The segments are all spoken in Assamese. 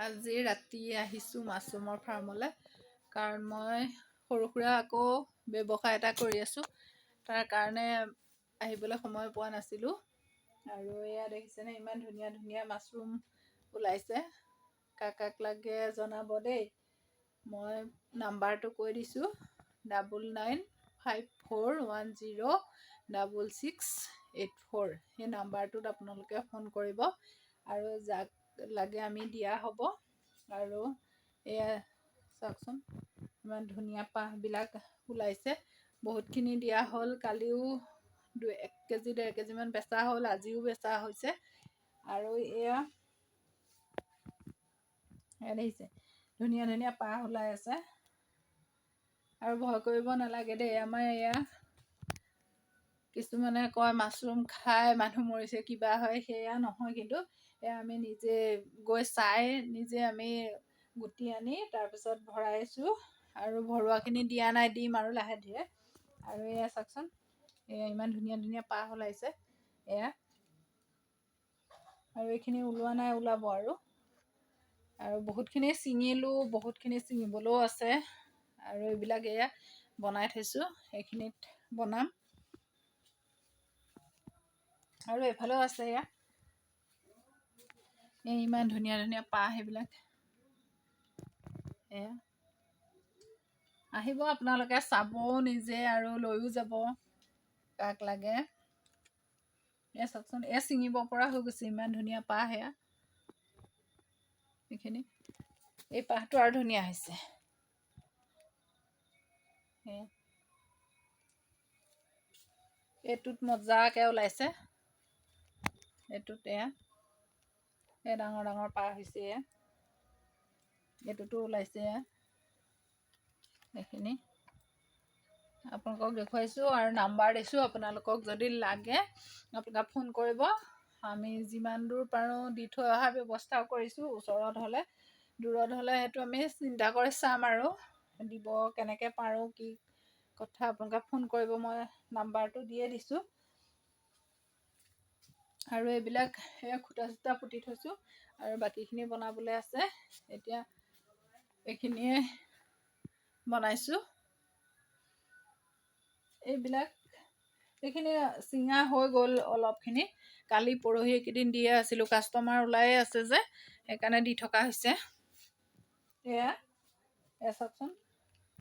আজি ৰাতি আহিছোঁ মাছৰুমৰ ফাৰ্মলৈ, কাৰণ মই সৰু সুৰা আকৌ ব্যৱসায় এটা কৰি আছোঁ। তাৰ কাৰণে আহিবলৈ সময় পোৱা নাছিলোঁ। আৰু এয়া দেখিছেনে, ইমান ধুনীয়া ধুনীয়া মাছৰুম ওলাইছে। কাক লাগে জনাব দেই। মই নাম্বাৰটো কৈ দিছোঁ, 9954106684। সেই নাম্বাৰটোত আপোনালোকে ফোন কৰিব আৰু যাক লাগে আমি দিয়া হ'ব। আৰু এয়া চাওকচোন, ইমান ধুনীয়া পাহবিলাক ওলাইছে। বহুতখিনি দিয়া হ'ল। কালিও 1 কেজি 1.5 কেজিমান বেচা হ'ল, আজিও বেচা হৈছে। আৰু এয়া দেখিছে, ধুনীয়া ধুনীয়া পাহ ওলাই আছে। আৰু ভয় কৰিব নালাগে দেই। আমাৰ এয়া কিছুমানে কয় মাছৰুম খাই মানুহ মৰিছে, কিবা হয়, সেয়া নহয়। কিন্তু এয়া আমি নিজে গৈ চাই নিজে আমি গুটি আনি তাৰপিছত ভৰাইছোঁ। আৰু ভৰোৱাখিনি দিয়া নাই, দিম আৰু লাহে ধীৰে। আৰু এয়া চাওকচোন, এয়া ইমান ধুনীয়া ধুনীয়া পাহ ওলাইছে এয়া। আৰু এইখিনি ওলোৱা নাই, ওলাব। আৰু বহুতখিনি ছিঙিলোঁ, বহুতখিনি ছিঙিবলৈও আছে। আৰু এইবিলাক এয়া বনাই থৈছোঁ, এইখিনিত বনাম। আৰু এইফালেও আছে এয়া, এই ইমান ধুনীয়া ধুনীয়া পাহ এইবিলাক। এয়া আহিব আপোনালোকে, চাবও নিজে আৰু লৈও যাব কাক লাগে। এয়া চাওকচোন, এয়া ছিঙিব পৰা হৈ গৈছে, ইমান ধুনীয়া পাহ। এয়া এইখিনি, এই পাহটো আৰু ধুনীয়া হৈছে। এইটোত মজাকৈ ওলাইছে। এইটোত এয়া ডাঙৰ ডাঙৰ পাহ হৈছে। এইটোতো ওলাইছে। এইখিনি আপোনালোকক দেখুৱাইছোঁ আৰু নাম্বাৰ দিছোঁ। আপোনালোকক যদি লাগে আপোনালোকে ফোন কৰিব। আমি যিমান দূৰ পাৰোঁ দি থৈ অহাৰ ব্যৱস্থাও কৰিছোঁ। ওচৰত হ'লে, দূৰত হ'লে সেইটো আমি চিন্তা কৰি চাম আৰু দিব কেনেকৈ পাৰোঁ, কি কথা আপোনালোকে ফোন কৰিব। মই নাম্বাৰটো দিয়ে দিছোঁ। আৰু এইবিলাক এয়া খুটা চুটা পুতি থৈছোঁ আৰু বাকীখিনি বনাবলৈ আছে। এতিয়া এইখিনিয়ে বনাইছোঁ। এইখিনি চিঙা হৈ গ'ল অলপখিনি। কালি পৰহি এইকেইদিন দিয়ে আছিলোঁ, কাষ্টমাৰ ওলায়ে আছে যে, সেইকাৰণে দি থকা হৈছে। এয়া চাওকচোন,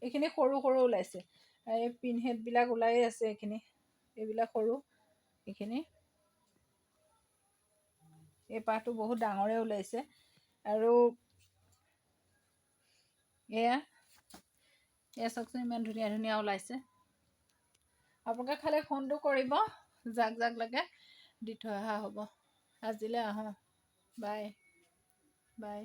এইখিনি সৰু সৰু ওলাইছে। এই পিনহেডবিলাক ওলায়ে আছে। এইবিলাক সৰু। এইখিনি এই পাহটো বহুত ডাঙৰে ওলাইছে। আৰু এয়া চাওকচোন, ইমান ধুনীয়া ধুনীয়া ওলাইছে। আপোনালোকে খালি ফোনটো কৰিব, যাক যাক লাগে দি থৈ অহা হ'ব। আজিলৈ আহোঁ, বাই বাই।